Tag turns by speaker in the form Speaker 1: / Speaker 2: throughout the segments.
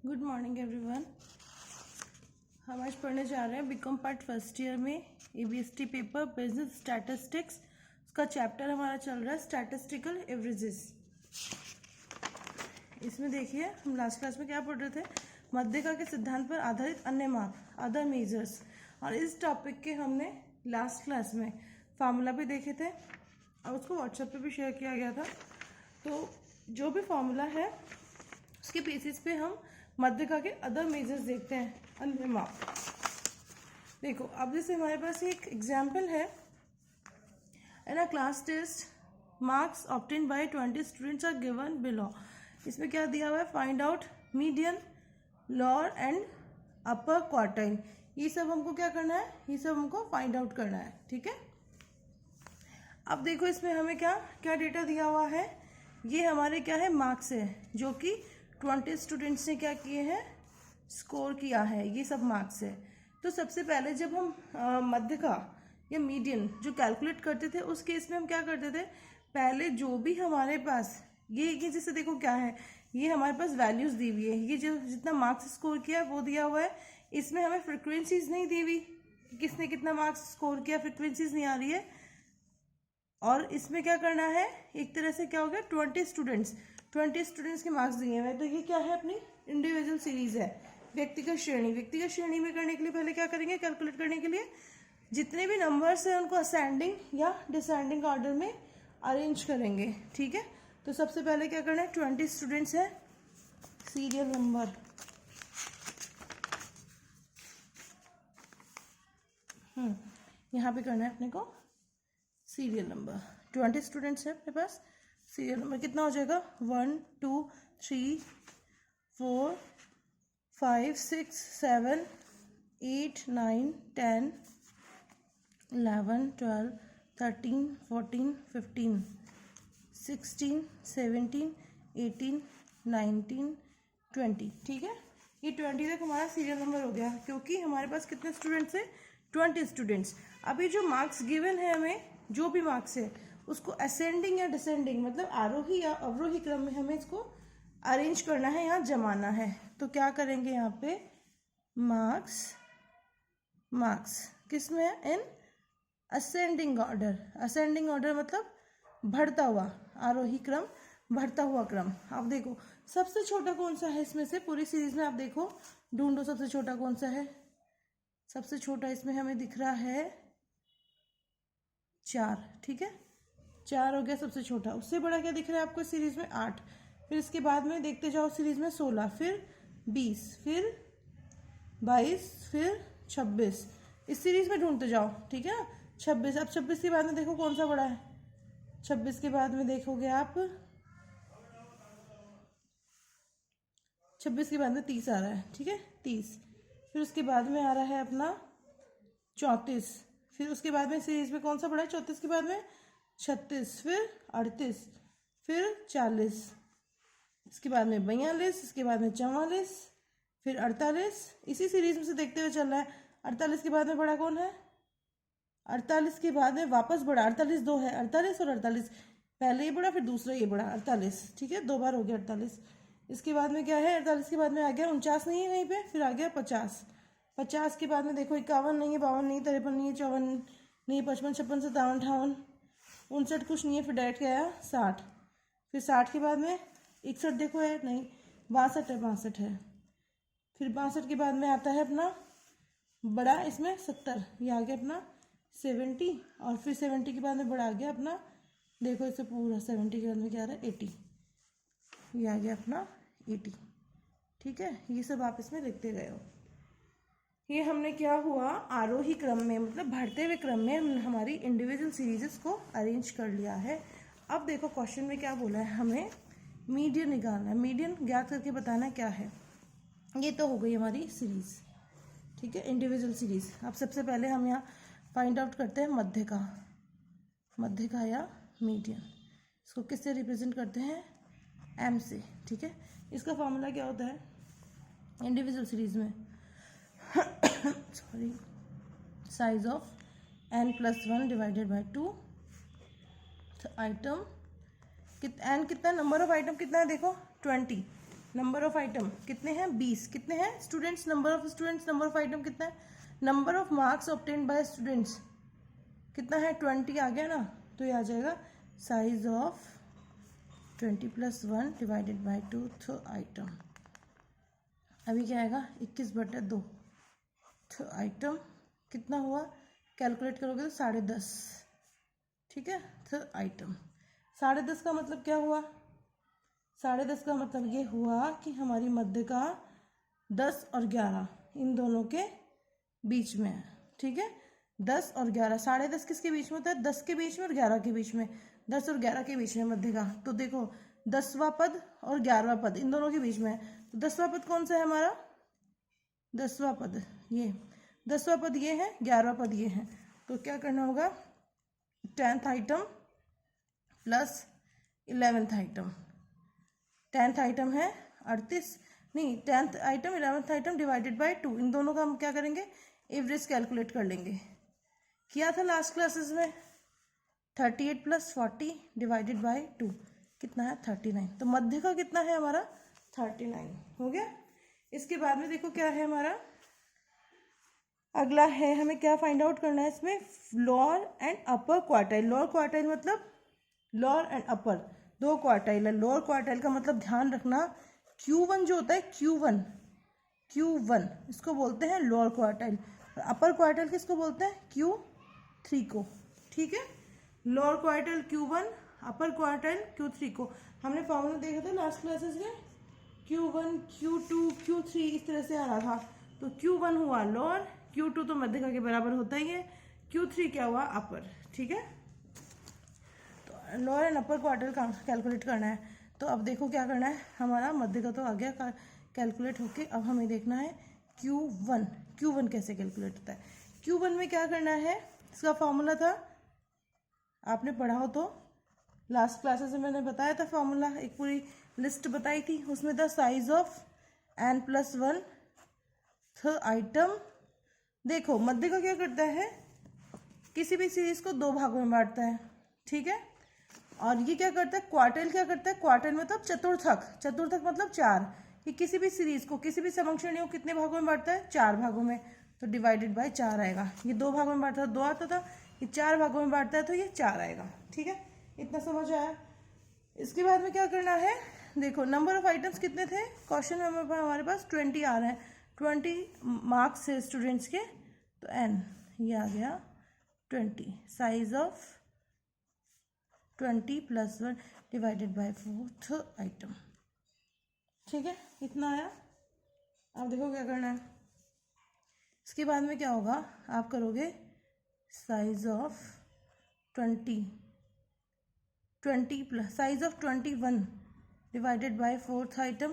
Speaker 1: Good morning everyone. हम आज पढ़ने जा रहे हैं बीकॉम पार्ट फर्स्ट ईयर में एबीएसटी पेपर बिजनेस स्टैटिस्टिक्स। उसका चैप्टर हमारा चल रहा है स्टैटिस्टिकल एवरेजेस। इसमें देखिए हम लास्ट क्लास में क्या पढ़ रहे थे, मध्यका के सिद्धांत पर आधारित अन्य माप अदर मेजर्स। और इस टॉपिक के हमने लास्ट क्लास में फार्मूला भी देखे थे और उसको व्हाट्सएप पे भी शेयर किया गया था। तो जो भी फार्मूला है उसके बेसिस पे हम मध्यका के अदर मेजर्स देखते हैं, अन्य माप। देखो अब जैसे हमारे पास एक एग्जाम्पल है, in a class test marks obtain by 20 students are given below. इसमें क्या दिया हुआ है, find out median, lower and upper quartile. ये सब हमको क्या करना है, ये सब हमको फाइंड आउट करना है। ठीक है, अब देखो इसमें हमें क्या क्या डेटा दिया हुआ है। ये हमारे क्या है, मार्क्स है जो कि 20 स्टूडेंट्स ने क्या किए हैं, स्कोर किया है। ये सब मार्क्स है। तो सबसे पहले जब हम मध्यका या मीडियन जो कैलकुलेट करते थे उस केस में हम क्या करते थे, पहले जो भी हमारे पास ये जैसे देखो क्या है, ये हमारे पास वैल्यूज दी हुई है। ये जो जितना मार्क्स स्कोर किया है वो दिया हुआ है। इसमें हमें फ्रिक्वेंसीज नहीं दी हुई, किसने कितना मार्क्स स्कोर किया, फ्रिक्वेंसीज नहीं आ रही है। और इसमें क्या करना है, एक तरह से क्या हो गया, 20 स्टूडेंट्स के मार्क्स दिए हुए हैं। तो ये क्या है, अपनी इंडिविजुअल सीरीज है, व्यक्तिगत श्रेणी। व्यक्तिगत श्रेणी में करने के लिए पहले क्या करेंगे, कैलकुलेट करने के लिए जितने भी नंबर्स हैं उनको असेंडिंग या डिसेंडिंग ऑर्डर में अरेंज करेंगे। ठीक है, तो सबसे पहले क्या करना है, 20 स्टूडेंट्स है, सीरियल नंबर। यहाँ पे करना है अपने को सीरियल नंबर। 20 स्टूडेंट्स है अपने पास, सीरियल नंबर कितना हो जाएगा, 1 2 3 4 5 6 7 8 9 10 11 12 13 14 15 16 17 18 19 20। ठीक है, ये 20 तक हमारा सीरियल नंबर हो गया, क्योंकि हमारे पास कितने स्टूडेंट्स है, 20 स्टूडेंट्स। अभी जो मार्क्स गिवन है हमें, जो भी मार्क्स है उसको असेंडिंग या डिसेंडिंग मतलब आरोही या अवरोही क्रम में हमें इसको अरेंज करना है, यहाँ जमाना है। तो क्या करेंगे, यहाँ पे मार्क्स किस में है, in ascending order. Ascending order मतलब बढ़ता हुआ, आरोही क्रम, बढ़ता हुआ क्रम। आप देखो सबसे छोटा कौन सा है इसमें से, पूरी सीरीज में आप देखो, ढूंढो सबसे छोटा कौन सा है। सबसे छोटा इसमें हमें दिख रहा है 4। ठीक है, 4 हो गया सबसे छोटा। उससे बड़ा क्या दिख रहा है आपको सीरीज में, 8। फिर इसके बाद में देखते जाओ सीरीज में 16, फिर 20, फिर 22, फिर 26। इस सीरीज में ढूंढते जाओ। ठीक है, 26। अब 26 के बाद में देखो कौन सा बड़ा है, 26 के बाद में देखोगे आप, 26 के बाद में 30 आ रहा है। ठीक है, 30। फिर उसके बाद में आ रहा है अपना 34। फिर उसके बाद में सीरीज में कौन सा बड़ा है, 34 के बाद में 36, फिर 38, फिर 40, इसके बाद में 42, इसके बाद में 44, फिर 48। इसी सीरीज में से देखते हुए चल रहा है। 48 के बाद में बड़ा कौन है, 48 के बाद में वापस बड़ा 48, 2 है, 48 और 48, पहले ये बड़ा फिर दूसरा ये बड़ा 48। ठीक है, 2 बार हो गया 48। इसके बाद में क्या है, 48 के बाद में आ गया 49, नहीं है कहीं पे, फिर आ गया 50। 50 के बाद में देखो 51 नहीं है, 52 नहीं है, 53 नहीं है, 54 नहीं है, 55 56 57 58 59 कुछ नहीं है, फिर डायरेक्ट गया 60। फिर 60 के बाद में 61 देखो है, नहीं 62 है, 62 है। फिर 62 के बाद में आता है अपना बड़ा, इसमें 70, ये आ गया अपना 70। और फिर 70 के बाद में बड़ा आ गया अपना, देखो इसे पूरा 70 के बाद में क्या आ रहा है, 80, ये आ गया अपना 80। ठीक है, ये सब आप इसमें लिखते गए हो। ये हमने क्या हुआ, आरोही क्रम में मतलब बढ़ते हुए क्रम में हमारी इंडिविजुअल सीरीजेस को अरेंज कर लिया है। अब देखो क्वेश्चन में क्या बोला है, हमें मीडियन निकालना है, मीडियन ज्ञात करके बताना क्या है। ये तो हो गई हमारी सीरीज। ठीक है, इंडिविजुअल सीरीज। अब सबसे पहले हम यहाँ फाइंड आउट करते हैं मध्यका या मीडियन। इसको किससे रिप्रेजेंट करते हैं, एम से। ठीक है, इसका फॉर्मूला क्या होता है इंडिविजुअल सीरीज में, sorry, size of n+1 divided by 2 item. N कितना, नंबर ऑफ आइटम कितना है देखो 20। नंबर ऑफ आइटम कितने हैं 20, कितने हैं students, number of students, number of item कितना है, number of marks obtained by students कितना है 20 आ गया ना, तो ये आ जाएगा size of 20 + 1 divided by 2 item. अभी क्या आएगा 21/2 आइटम कितना हुआ, कैलकुलेट करोगे तो 10.5, ठीक है। आइटम 10.5 का मतलब क्या हुआ, 10.5 का मतलब ये हुआ कि हमारी मध्य का 10 और 11 इन दोनों के बीच में है, ठीक है। 10 और 11, 10.5 किसके बीच में होता है, 10 के बीच में और 11 के बीच में, 10 और 11 के बीच में मध्य का। तो देखो 10वां पद और 11वां पद इन दोनों के बीच में है, तो 10वां पद कौन सा है हमारा, 10वां पद ये, 10वां पद ये है, 11वां पद ये है। तो क्या करना होगा 10th item plus 11th item, 10th item है 38, नहीं 10th item 11th item divided by 2, इन दोनों का हम क्या करेंगे एवरेज कैलकुलेट कर लेंगे। किया था लास्ट क्लासेस में 38 + 40 डिवाइडेड बाय 2 कितना है 39, तो मध्य का कितना है हमारा 39 हो गया। इसके बाद में देखो क्या है हमारा अगला है, हमें क्या फाइंड आउट करना है इसमें, lower and upper quartile. Lower quartile मतलब लोअर एंड अपर दो क्वार्टाइल है, लोअर क्वार्टाइल का मतलब ध्यान रखना Q1 जो होता है Q1 इसको बोलते हैं लोअर क्वार्टाइल, अपर क्वार्टाइल किसको बोलते हैं Q3 को, ठीक है। लोअर क्वार्टाइल Q1, अपर क्वार्टाइल Q3 को। हमने फॉर्मूला देखा था लास्ट क्लासेस में, Q1 Q2 Q3 इस तरह से आ रहा था। तो Q1 हुआ लोअर, Q2 तो मध्यका के बराबर होता ही है, Q3 क्या हुआ अपर, ठीक है। तो लोअर एंड अपर क्वार्टाइल का कैलकुलेट करना है। तो अब देखो क्या करना है, हमारा मध्यका तो आ गया कैलकुलेट होके, अब हमें देखना है Q1 कैसे कैलकुलेट होता है। Q1 में क्या करना है, इसका फॉर्मूला था आपने पढ़ा हो तो, लास्ट क्लासेस में मैंने बताया था फॉर्मूला, एक पूरी लिस्ट बताई थी, उसमें था साइज ऑफ n+1 आइटम। देखो मध्य का क्या करता है, किसी भी सीरीज को 2 भागों में बांटता है, ठीक है। और ये क्या करता है, क्वार्टाइल क्या करता है, क्वार्टाइल मतलब चतुर्थक मतलब 4, ये किसी भी सीरीज को, किसी भी समश्रेणी को कितने भागों में बांटता है 4 भागों में, तो डिवाइडेड बाय 4 आएगा। ये 2 भागों में बांटता था 2 आता था, ये 4 भागों में बांटता है तो ये 4 आएगा, ठीक है। इतना समझ आया। इसके बाद में क्या करना है, देखो नंबर ऑफ आइटम्स कितने थे, क्वेश्चन में हमारे पास 20 आ रहे हैं, 20 मार्क्स है स्टूडेंट्स के, तो n ये आ गया 20, size of 20 + 1 divided by 4th item, ठीक है। इतना आया। अब देखो क्या करना है, इसके बाद में क्या होगा, आप करोगे size of 20 plus size of 21 divided by 4th item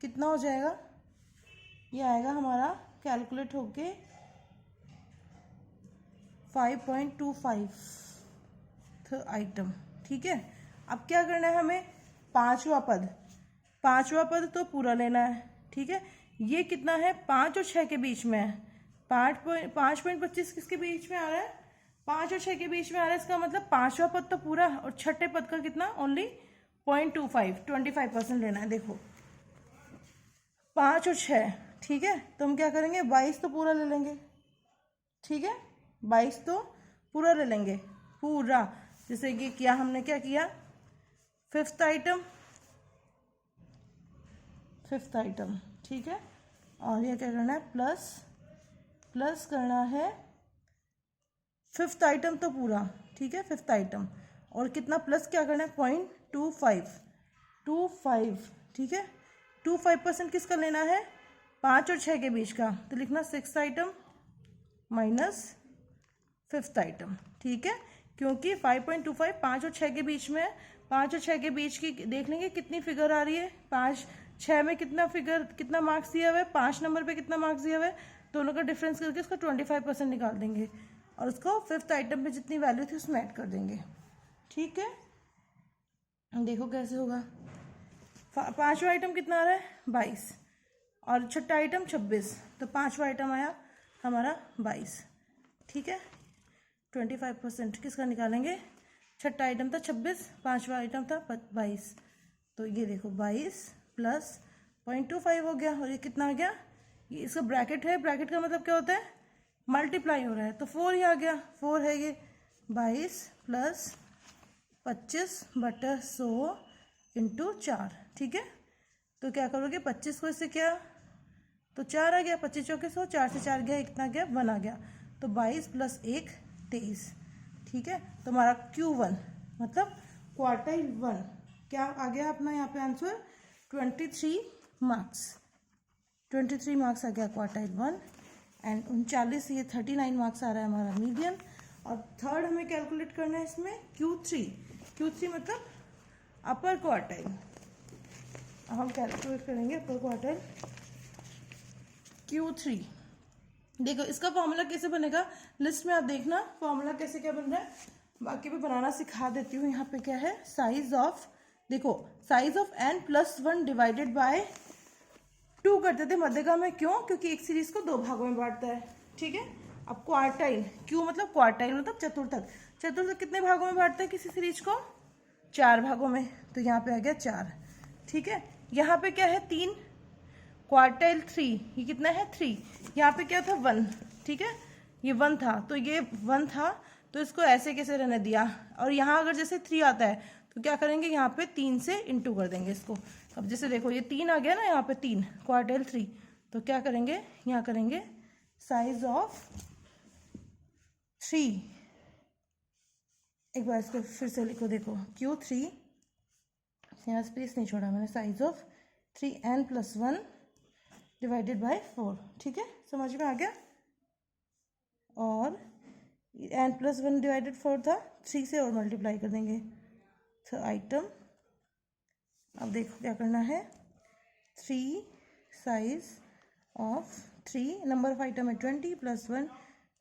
Speaker 1: कितना हो जाएगा, ये आएगा हमारा कैलकुलेट होके 5.25 आइटम, ठीक है। अब क्या करना है हमें, पांचवा पद तो पूरा लेना है, ठीक है। ये कितना है 5 और 6 के बीच में है, 5.25 किसके बीच में आ रहा है, 5 और 6 के बीच में आ रहा है, इसका मतलब पांचवा पद तो पूरा और छठे पद का कितना ओनली 0.25 लेना है। देखो 5 और 6, ठीक है, तो हम क्या करेंगे 22 तो पूरा ले लेंगे, ठीक है, 22 तो पूरा ले लेंगे पूरा, जैसे कि क्या हमने क्या किया 5th आइटम, ठीक है। और ये क्या करना है प्लस करना है 5th आइटम तो पूरा, ठीक है, 5th आइटम, और कितना प्लस क्या करना है 0.25, ठीक है। 25% किसका लेना है 5 और 6 के बीच का, तो लिखना 6th item minus 5th item, ठीक है, क्योंकि 5.25 5 और 6 के बीच में है, 5 और 6 के बीच की देख लेंगे कितनी फिगर आ रही है, 6 में कितना मार्क्स दिया हुआ है, 5 नंबर पे कितना मार्क्स दिया हुआ है, दोनों का डिफरेंस करके उसका 25% निकाल देंगे और उसको 5th आइटम पे जितनी वैल्यू थी उसमें ऐड कर देंगे, ठीक है। देखो कैसे होगा, 5वां आइटम कितना आ रहा है 22 और छठा आइटम 26, तो 5वां आइटम आया हमारा 22, ठीक है। 25% किसका निकालेंगे, छठा आइटम था 26, 5वां आइटम था 22, तो ये देखो 22 प्लस 0.25 हो गया। और ये कितना आ गया, ये इसका ब्रैकेट है, ब्रैकेट का मतलब क्या होता है, मल्टीप्लाई हो रहा है, तो 4 ही आ गया। 4 है ये 22 प्लस 25/100 इंटू 4, ठीक है। तो क्या करोगे, 25 को इससे क्या, तो 4 आ गया, 25 चौके 100, 4 से 4 गया, कितना गया, 1 आ गया। तो 22 प्लस 1 23, ठीक है। तो हमारा Q1 मतलब क्वार्टाइल 1 क्या आ गया अपना यहाँ पे आंसर, 23 मार्क्स। 23 मार्क्स आ गया क्वार्टाइल 1 एंड 39, ये 39 मार्क्स आ रहा है हमारा मीडियन। और थर्ड हमें कैलकुलेट करना है इसमें Q3। Q3 मतलब अपर क्वार्टाइल। अब हम कैलकुलेट करेंगे अपर क्वार्टाइल Q3। देखो इसका फॉर्मूला कैसे बनेगा, लिस्ट में आप देखना फॉर्मूला कैसे क्या बन रहा है, बाकी मैं बनाना सिखा देती हूँ। यहाँ पे क्या है, साइज ऑफ, देखो size of n+1 divided by 2 करते थे मध्यका में, क्यों, क्योंकि एक सीरीज को 2 भागों में बांटता है, ठीक है। अब क्वार्टाइल, Q मतलब क्वार्टाइल मतलब चतुर्थक। चतुर्थक कितने भागों में बांटता है किसी सीरीज को, 4 भागों में, तो यहाँ पे आ गया 4, ठीक है। यहाँ पे क्या है 3, क्वार्टाइल 3, ये कितना है 3, यहाँ पे क्या था 1, ठीक है, ये 1 था, तो ये 1 था, तो इसको ऐसे कैसे रहने दिया। और यहाँ अगर जैसे 3 आता है तो क्या करेंगे, यहाँ पे 3 से इंटू कर देंगे इसको। अब जैसे देखो ये 3 आ गया ना, यहाँ पे 3 क्वार्टाइल 3, तो क्या करेंगे, यहाँ करेंगे साइज ऑफ 3। एक बार इसको फिर से लिखो, देखो Q3, यहाँ स्पेस नहीं छोड़ा मैंने, size of 3n+1 divided by 4, ठीक है, समझ में आ गया। और n+1 डिवाइडेड 4 था, 3 से और मल्टीप्लाई कर देंगे, तो आइटम, अब देखो क्या करना है, 3 size of 3, number of item है 20 + 1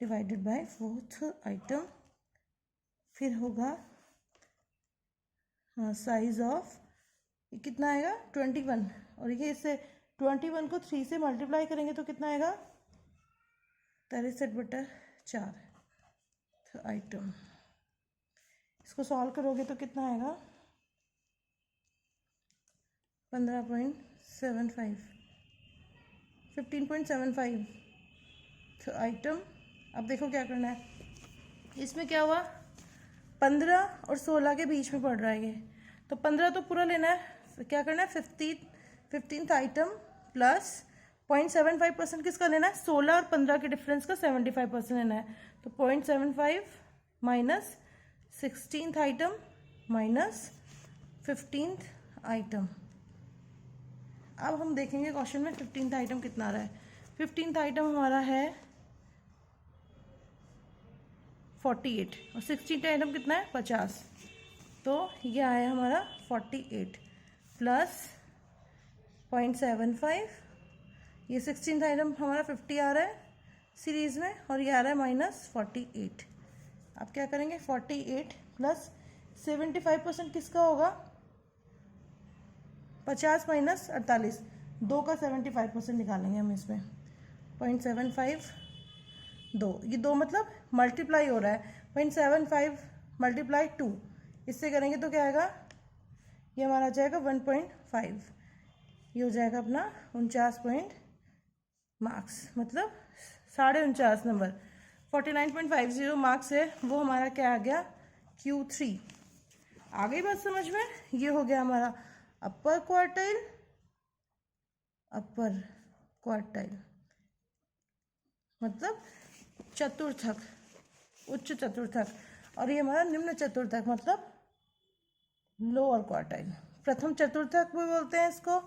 Speaker 1: डिवाइडेड बाय 4th आइटम, फिर होगा साइज ऑफ, कितना आएगा 21, और ये इससे 21 को 3 से मल्टीप्लाई करेंगे तो कितना आएगा 63/4, तो आइटम, इसको सॉल्व करोगे तो कितना आएगा 15.75, 15.75, तो आइटम। अब देखो क्या करना है, इसमें क्या हुआ 15 और 16 के बीच में पड़ रहा है ये, तो 15 तो पूरा लेना है, तो क्या करना है 15th आइटम प्लस 0.75% किसका लेना है, 16 और 15 के डिफरेंस का 75% लेना है, तो 0.75 minus 16th item minus 15th item. अब हम देखेंगे क्वेश्चन में 15th आइटम कितना आ रहा है। 15th आइटम हमारा है 48 और 16th आइटम कितना है 50, तो ये आया हमारा 48 प्लस 0.75, ये 16th आइटम हमारा 50 आ रहा है सीरीज़ में, और ये आ रहा है माइनस 48। अब क्या करेंगे 48 प्लस 75% किसका होगा, 50 माइनस 48, 2 का 75% निकालेंगे हम इसमें, 0.75 2, ये 2 मतलब मल्टीप्लाई हो रहा है, 0.75 मल्टीप्लाई 2, इससे करेंगे तो क्या आएगा, ये हमारा आ जाएगा 1.5, ये हो जाएगा अपना 49 मार्क्स, मतलब 49.5 नंबर, 49.50 मार्क्स है वो हमारा क्या आ गया Q3। आ गई बात समझ में, ये हो गया हमारा अपर क्वार्टाइल मतलब चतुर्थक, उच्च चतुर्थक, और ये हमारा निम्न चतुर्थक मतलब लोअर क्वार्टाइल। प्रथम चतुर्थक भी बोलते हैं इसको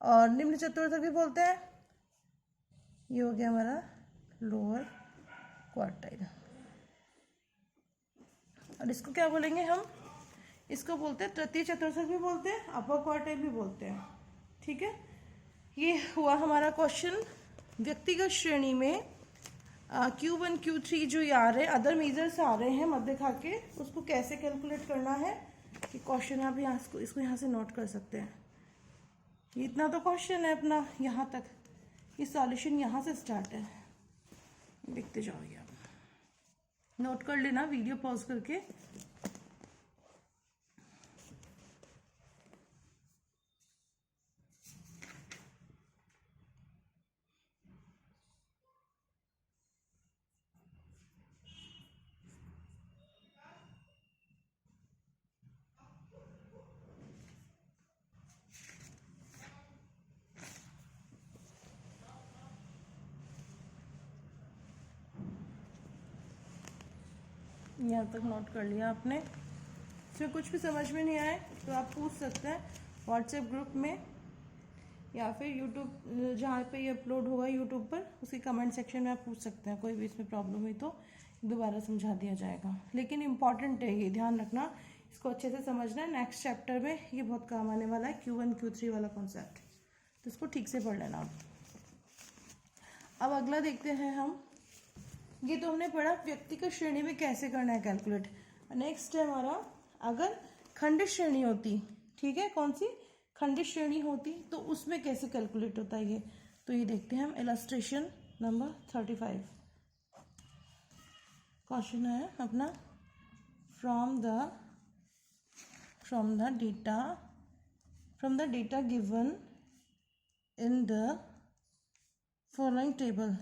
Speaker 1: और निम्न चतुर्थक भी बोलते हैं। ये हो गया हमारा लोअर क्वार्टाइल। और इसको क्या बोलेंगे हम, इसको बोलते हैं तृतीय चतुर्थक भी बोलते हैं, अपर क्वार्टाइल भी बोलते हैं, ठीक है। ये हुआ हमारा क्वेश्चन व्यक्तिगत श्रेणी में Q1 Q3 जो ये आ रहे हैं अदर मेजर्स आ रहे हैं मध्य खा के, उसको कैसे कैलकुलेट करना है कि क्वेश्चन आप यहाँ इसको यहाँ से नोट कर सकते हैं। ये इतना तो क्वेश्चन है अपना यहाँ तक, ये सॉल्यूशन यहाँ से स्टार्ट है, देखते जाओगे आप, नोट कर लेना वीडियो पॉज करके। यहाँ तक नोट कर लिया आपने। इसमें कुछ भी समझ में नहीं आए तो आप पूछ सकते हैं व्हाट्सएप ग्रुप में या फिर यूट्यूब जहाँ पे ये अपलोड होगा यूट्यूब पर, उसके कमेंट सेक्शन में आप पूछ सकते हैं। कोई भी इसमें प्रॉब्लम हुई तो दोबारा समझा दिया जाएगा। लेकिन इम्पॉर्टेंट है, ये ध्यान रखना, इसको अच्छे से समझना है। नेक्स्ट चैप्टर में ये बहुत काम आने वाला है, Q1 Q3 वाला कॉन्सेप्ट, तो इसको ठीक से पढ़ लेना। अब अगला देखते हैं हम। ये तो हमने पढ़ा व्यक्तिगत श्रेणी में कैसे करना है कैलकुलेट। नेक्स्ट है हमारा, अगर खंडित श्रेणी होती, ठीक है, कौन सी खंडित श्रेणी होती तो उसमें कैसे कैलकुलेट होता है ये, तो ये देखते हैं हम। इलस्ट्रेशन नंबर 35 क्वेश्चन है अपना, from the data given in the following table,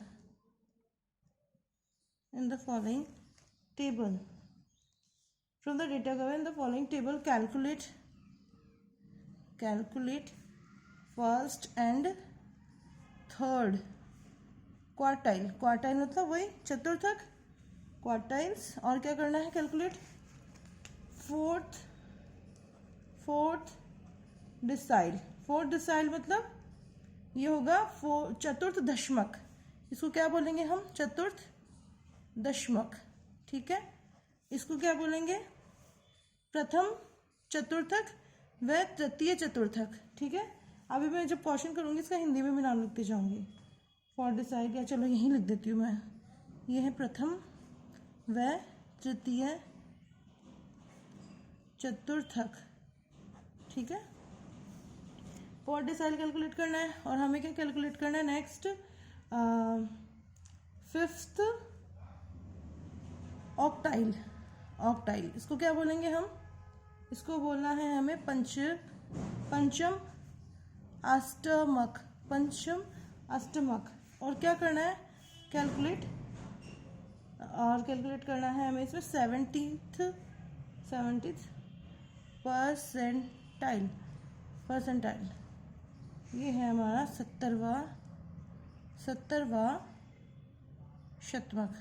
Speaker 1: from the data given in the following table, calculate first and third quartile मतलब वही चतुर्थक क्वार्टाइल्स, और क्या करना है कैलकुलेट फोर्थ डिसाइल मतलब ये होगा चतुर्थ दशमक, इसको क्या बोलेंगे हम, चतुर्थ दशमक, ठीक है। इसको क्या बोलेंगे, प्रथम चतुर्थक व तृतीय चतुर्थक, ठीक है। अभी मैं जब क्वेश्चन करूंगी इसका हिंदी में भी नाम लिखते जाऊंगी। फॉर डिसाइड, या चलो यहीं लिख देती हूँ मैं, ये है प्रथम व तृतीय चतुर्थक, ठीक है। फॉर डिसाइड कैलकुलेट करना है, और हमें क्या कैलकुलेट करना है नेक्स्ट, फिफ्थ ऑक्टाइल, इसको क्या बोलेंगे हम, इसको बोलना है हमें पंचम अष्टमक, और क्या करना है कैलकुलेट करना है हमें इसमें 70th परसेंटाइल, ये है हमारा 70वां शतमक,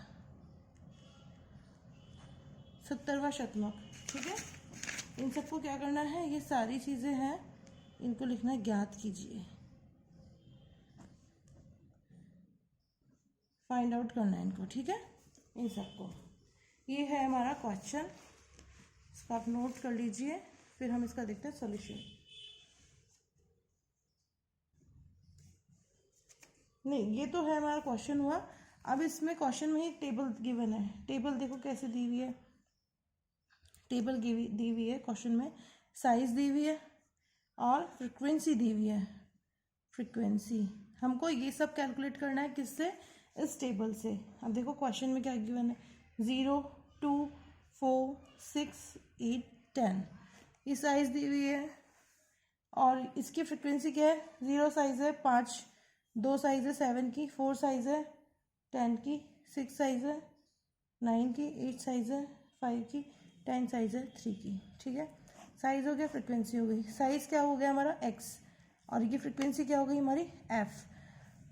Speaker 1: ठीक है। इन सबको क्या करना है, ये सारी चीजें हैं, इनको लिखना है, ज्ञात कीजिए, फाइंड आउट करना है इनको, ठीक है, इन सबको। ये है हमारा क्वेश्चन, इसको आप नोट कर लीजिए, फिर हम इसका देखते हैं सॉल्यूशन। नहीं, ये तो है हमारा क्वेश्चन हुआ। अब इसमें क्वेश्चन में ही टेबल गिवन है, टेबल देखो कैसे दी हुई है, टेबल दी हुई है क्वेश्चन में, साइज दी हुई है और फ्रीक्वेंसी दी हुई है। फ्रीक्वेंसी हमको ये सब कैलकुलेट करना है, किससे, इस टेबल से। अब देखो क्वेश्चन में क्या गिवन है, 0, 2, 4, 6, 8, 10, ये साइज दी हुई है, और इसकी फ्रीक्वेंसी क्या है, 0 साइज है 5, 2 साइज है 7 की, 4 साइज है 10 की, 6 साइज है 9 की, 8 साइज है 5 की, 10 साइज है 3 की, ठीक है। साइज हो गया, फ्रीक्वेंसी हो गई। साइज क्या हो गया हमारा x, और ये फ्रीक्वेंसी क्या हो गई हमारी f।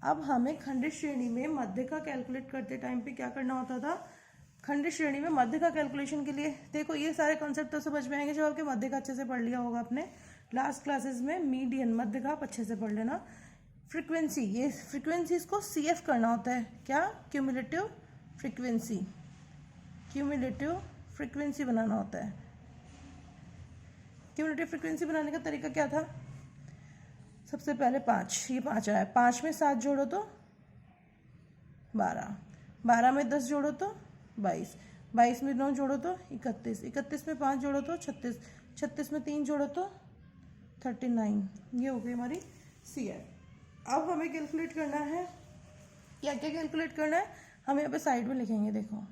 Speaker 1: अब हमें खंडित श्रेणी में मध्य का कैलकुलेट करते टाइम पे क्या करना होता था, खंडित श्रेणी में मध्य का कैलकुलेशन के लिए देखो, ये सारे कॉन्सेप्ट तो समझ में आएंगे जब आपके मध्य का अच्छे से पढ़ लिया होगा आपने लास्ट क्लासेस में। मीडियन मध्य का आप अच्छे से पढ़ लेना। फ्रीक्वेंसी, ये फ्रीक्वेंसी इसको CF करना होता है, क्या, क्यूमुलेटिव फ्रीक्वेंसी बनाना होता है। क्यूमुलेटिव फ्रीक्वेंसी बनाने का तरीका क्या था, सबसे पहले 5, ये 5 आया, 5 में 7 जोड़ो तो 12, 12 में 10 जोड़ो तो 22, 22 में 9 जोड़ो तो 31, 31 में 5 जोड़ो तो 36, 36 में 3 जोड़ो तो 39, ये हो गई हमारी CF। अब हमें कैलकुलेट करना है, क्या क्या कैलकुलेट करना है, हम यहाँ पे साइड में लिखेंगे। देखो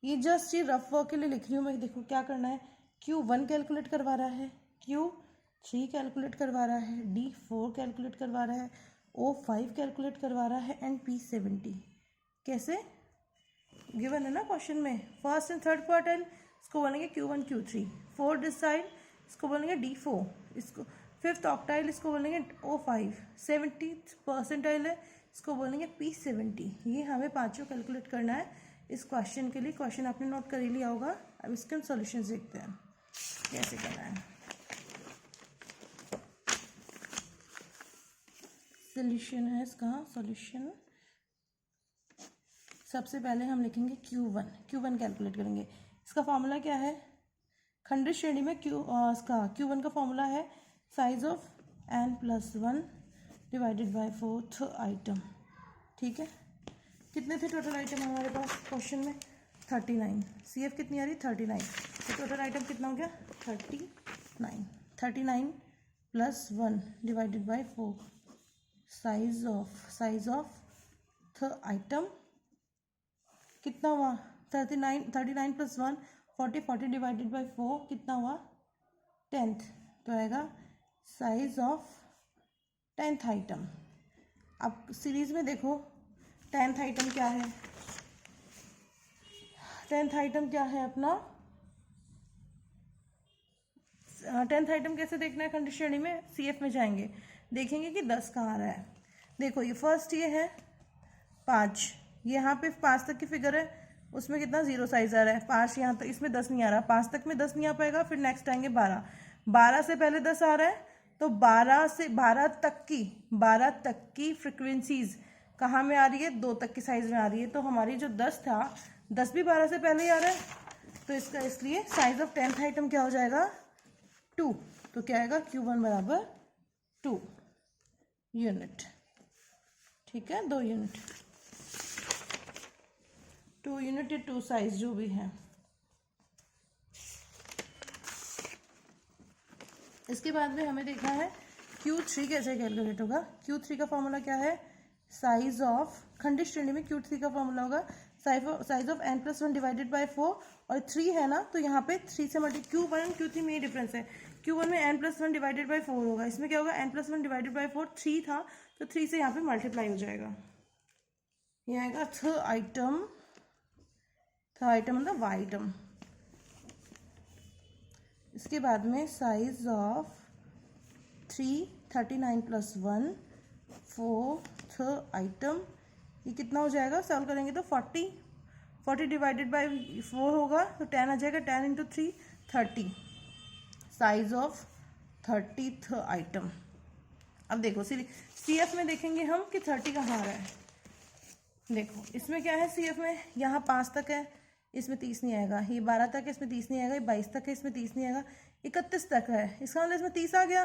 Speaker 1: ये जस्ट ये रफ वर्क के लिए लिख रही हूँ मैं। देखो क्या करना है, Q1 कैलकुलेट करवा रहा है, Q3 कैलकुलेट करवा रहा है, D4 कैलकुलेट करवा रहा है, O5 कैलकुलेट करवा रहा है, एंड P70 कैसे गिवन है ना क्वेश्चन में। फर्स्ट एंड थर्ड क्वार्टाइल इसको बोलेंगे Q1 Q3, फोर्थ डिसाइल इसको बोलेंगे D4, इसको फिफ्थ ऑक्टाइल इसको बोलेंगे O5, 70th परसेंटाइल है इसको बोलेंगे P70। ये हमें पांचों कैलकुलेट करना है। इस क्वेश्चन के लिए। क्वेश्चन आपने नोट कर ही लिया होगा। अब इसके हम सॉल्यूशंस देखते हैं कैसे करना है। सॉल्यूशन है इसका, सॉल्यूशन सबसे पहले हम लिखेंगे Q1 कैलकुलेट करेंगे। इसका फॉर्मूला क्या है, खंडित श्रेणी में इसका Q1 का फॉर्मूला है size of n+1 divided bye 4th item. ठीक है, कितने थे टोटल आइटम हमारे पास क्वेश्चन में, 39। CF कितनी आ रही, 39। तो टोटल आइटम कितना हो गया, 39। 39 + 1 डिवाइडेड बाय 4 साइज ऑफ थ आइटम कितना हुआ, 39 + 1 40 डिवाइडेड बाय 4 कितना हुआ, 10th। तो आएगा साइज ऑफ 10th आइटम। अब सीरीज में देखो 10th आइटम क्या है, 10th आइटम क्या है अपना, 10th आइटम कैसे देखना है खंडित श्रेणी में, CF में जाएंगे, देखेंगे कि 10 कहाँ आ रहा है। देखो ये फर्स्ट ये है 5, यहाँ पे 5 तक की फिगर है, उसमें कितना 0 साइज आ रहा है, 5 यहाँ तक, इसमें 10 नहीं आ रहा, 5 तक में 10 नहीं आ पाएगा। फिर नेक्स्ट आएंगे 12 से पहले 10 आ रहा है, तो 12 से 12 तक की फ्रिक्वेंसीज कहाँ में आ रही है, 2 तक की साइज में आ रही है। तो हमारी जो 10 था, 10 भी 12 से पहले ही आ रहा है, तो इसका इसलिए साइज ऑफ 10th आइटम क्या हो जाएगा, 2। तो क्या आएगा, Q1 बराबर 2 यूनिट। ठीक है, 2 यूनिट, 2 यूनिट या 2 साइज जो भी है। इसके बाद में हमें देखना है Q3 कैसे कैलकुलेट होगा। Q3 का फॉर्मूला क्या है, साइज ऑफ, खंडित श्रेणी में Q3 का फॉर्मूला होगा size of n+1 divided bye 4, और 3 है ना, तो यहाँ पे 3 से Q1 और Q3 में ये डिफरेंस है। Q1 में n+1 डिवाइडेड बाय 4 होगा, इसमें क्या होगा, n+1 डिवाइडेड बाय 4 3 था, तो 3 से यहाँ पे मल्टीप्लाई हो जाएगा। ये आएगा थ आइटम मतलब y आइटम। इसके बाद में साइज ऑफ 39 + 1 4th आइटम, ये कितना हो जाएगा, सॉल्व करेंगे तो 40 डिवाइडेड बाय 4 होगा, तो 10 आ जाएगा, 10 × 3 30 साइज ऑफ 30th आइटम। अब देखो CF में देखेंगे हम कि 30 कहाँ आ रहा है। देखो इसमें क्या है, CF में यहाँ 5 तक है, इसमें 30 नहीं आएगा, ये 12 तक है, इसमें 30 नहीं आएगा, ये 22 तक है, इसमें 30 नहीं आएगा, 31 तक है, इसका मतलब इसमें 30 आ गया।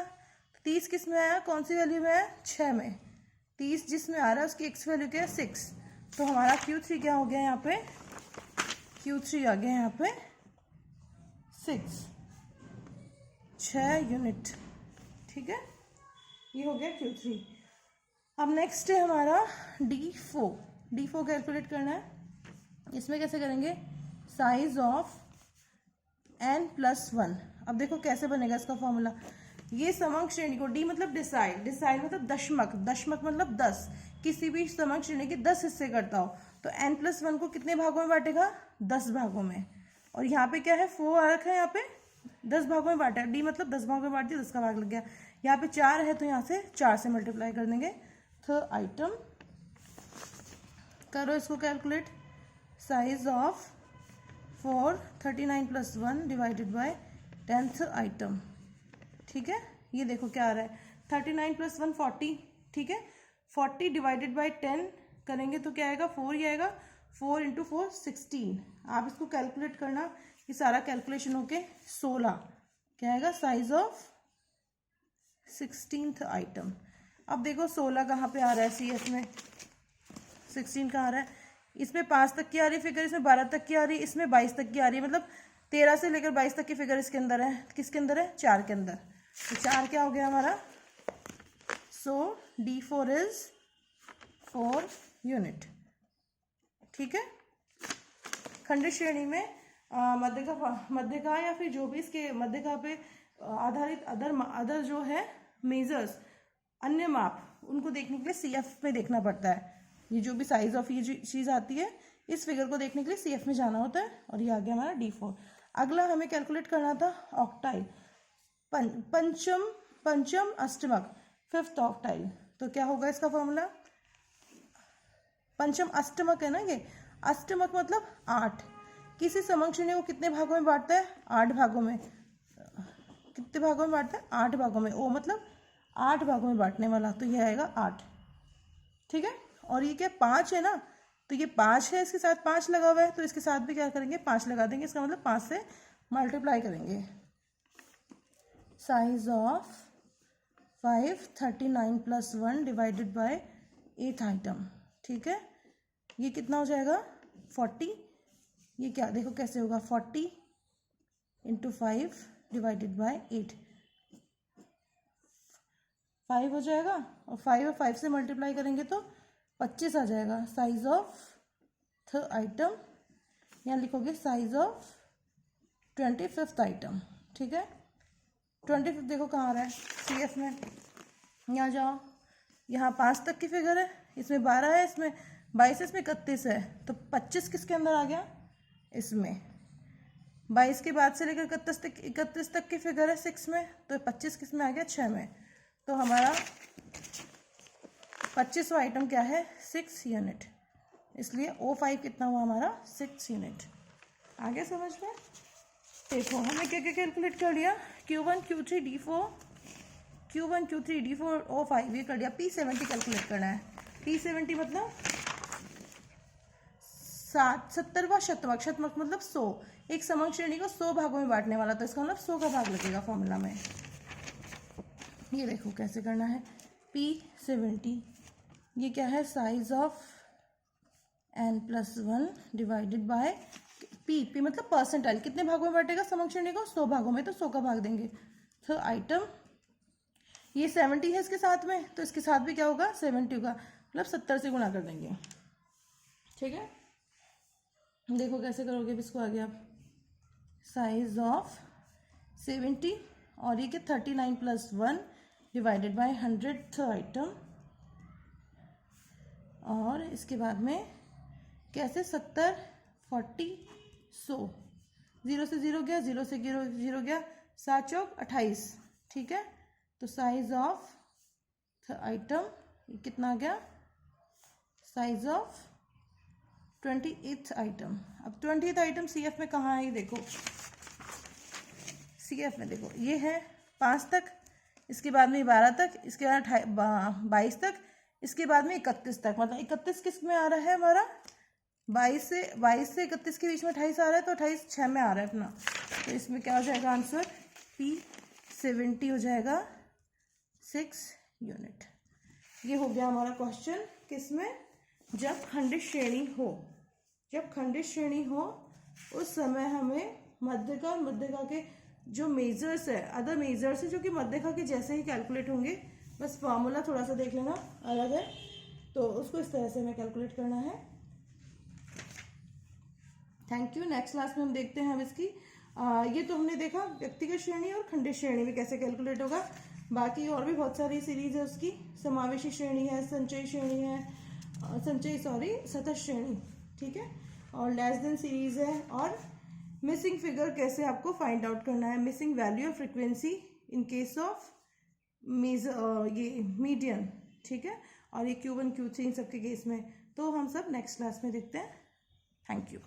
Speaker 1: 30 किस में आया, कौन सी वैल्यू में है, 6 में। 30 जिसमें आ रहा है उसकी x वैल्यू क्या है, 6। तो हमारा Q3 क्या हो गया यहाँ पे, Q3 आ गया यहाँ पे 6 यूनिट। ठीक है, ये हो गया Q3। अब नेक्स्ट है हमारा D4 कैलकुलेट करना है। इसमें कैसे करेंगे, साइज ऑफ n+1। अब देखो कैसे बनेगा इसका फॉर्मूला, ये समंक श्रेणी को, D मतलब डिसाइड मतलब दशमक मतलब 10, किसी भी समंक श्रेणी के 10 हिस्से करता हो, तो n+1 को कितने भागों में बांटेगा, 10 भागों में। और यहाँ पे क्या है, 4 आ रखा है, यहाँ पे 10 भागों में बांटा, D मतलब 10 भागों में बांट दिया, 10 का भाग लग गया। यहाँ पे 4 है, तो यहाँ से 4 से मल्टीप्लाई कर देंगे। तो आइटम करो इसको calculate, size of 39 + 1 divided by 10th item. ठीक है, ये देखो क्या आ रहा है, 39 + 1 40। ठीक है, 40 डिवाइडेड बाय 10 करेंगे तो क्या आएगा, 4 ही आएगा, 4 × 4 16। आप इसको कैलकुलेट करना, ये सारा कैलकुलेशन होके 16 क्या आएगा, साइज ऑफ 16th आइटम। अब देखो 16 कहाँ पे आ रहा है, CF में 16 कहाँ आ रहा है, इसमें 5 तक की आ रही है फिगर, इसमें 12 तक की आ रही है, इसमें 22 तक की आ रही है, मतलब 13 से लेकर 22 तक की फिगर इसके अंदर है। किसके अंदर है, 4 के अंदर। तो 4 क्या हो गया हमारा, सो D4 इज 4 यूनिट। ठीक है, खंडित श्रेणी में मध्यका या फिर जो भी इसके मध्यका पे आधारित अदर जो है मेजर्स, अन्य माप, उनको देखने के लिए CF में देखना पड़ता है। ये जो भी साइज ऑफ ये चीज़ आती है, इस फिगर को देखने के लिए CF में जाना होता है। और ये आ गया हमारा D4। अगला हमें कैलकुलेट करना था ऑक्टाइल, पंचम अष्टमक, 5th ऑक्टाइल। तो क्या होगा इसका फॉर्मूला, पंचम अष्टमक है ना, ये अष्टमक मतलब 8। किसी समंग श्रेणी को कितने भागों में बांटता है? 8 भागों में। कितने भागों में बांटता है? 8 भागों में। ओ मतलब 8 भागों में बांटने वाला, तो यह आएगा 8। ठीक है। और ये क्या 5 है ना, तो ये 5 है, इसके साथ 5 लगा हुआ है, तो इसके साथ भी क्या करेंगे? 5 लगा देंगे। इसका मतलब 5 से मल्टीप्लाई करेंगे। Size of 5 39 + 1 divided by 8th item. ठीक है, ये कितना हो जाएगा? 40। ये क्या देखो कैसे होगा? 40 × 5 डिवाइडेड बाय 8, 5 हो जाएगा। और 5 और 5 से मल्टीप्लाई करेंगे तो 25 आ जाएगा। साइज ऑफ थ आइटम, यहाँ लिखोगे साइज ऑफ 25th आइटम। ठीक है, 25 देखो कहाँ आ रहा है? CF में। यहाँ जाओ, यहाँ 5 तक की फिगर है, इसमें 12 है, इसमें 22 है, इसमें 31 है, तो 25 किसके अंदर आ गया? इसमें। 22 के बाद से लेकर 31 तक की फिगर है 6 में, तो 25 किस में आ गया? 6 में। तो हमारा 25वां आइटम क्या है? 6 यूनिट। इसलिए O5 कितना हुआ हमारा? 6 यूनिट। आगे समझ में? देखो हमने क्या क्या कैलकुलेट कर लिया? Q1 Q3 D4, Q1 Q3 D4 O5 ये कर लिया। P70 कैलकुलेट करना है। P70 मतलब 70वां शतमक। शतमक मतलब 100। एक समंग श्रेणी को 100 भागों में बांटने वाला, तो इसका मतलब 100 का भाग लगेगा फॉर्मूला में। ये देखो कैसे करना है। P70 ये क्या है? Size of n+1 divided bye P मतलब परसेंटाइल। कितने भागों में बांटेगा समंग श्रेणी को? 100 भागों में, तो 100 का भाग देंगे। तो आइटम ये 70 है इसके साथ में, तो इसके साथ भी क्या होगा? 70 होगा, मतलब 70 से गुणा कर देंगे। ठीक है, देखो कैसे करोगे इसको आगे आप। साइज ऑफ 70 और ये क्या? 39 + 1 डिवाइडेड बाय 100th आइटम। और इसके बाद में कैसे? 70 40 100, 0 से 0 गया, 0 से 0 गया, 7 चौक 28। ठीक है, तो साइज ऑफ आइटम कितना आ गया? Size of 28th item. अब 20th आइटम CF में कहाँ है? ये देखो CF में देखो, ये है 5 तक, इसके बाद में 12 तक, इसके बाद 22 तक, इसके बाद में 31 तक। मतलब 31 किस में आ रहा है हमारा? 22 से 31 के बीच में 28 आ रहा है, तो 28 6 में आ रहा है अपना। तो इसमें क्या हो जाएगा आंसर? P70 हो जाएगा 6 यूनिट। ये हो गया हमारा क्वेश्चन। किसमें? जब खंडित श्रेणी हो। जब खंडित श्रेणी हो उस समय हमें मध्यका और मध्यका के जो मेजर्स है, अदर मेजर्स है, जो कि मध्यका के जैसे ही कैलकुलेट होंगे, बस फॉर्मूला थोड़ा सा देख लेना अलग है, तो उसको इस तरह से हमें कैलकुलेट करना है। Thank you. नेक्स्ट क्लास में हम देखते हैं अब इसकी ये तो हमने देखा व्यक्तिगत श्रेणी और खंडित श्रेणी में कैसे कैलकुलेट होगा। बाकी और भी बहुत सारी सीरीज है उसकी। समावेशी श्रेणी है, संचयी श्रेणी है, सतत श्रेणी। ठीक है, और लेस देन सीरीज है, और मिसिंग फिगर कैसे आपको फाइंड आउट करना है, मिसिंग वैल्यू और फ्रीक्वेंसी इन केस ऑफ ये मीडियन। ठीक है, और ये Q1 Q3 इन सबके केस में। तो हम सब नेक्स्ट क्लास में देखते हैं। Thank you.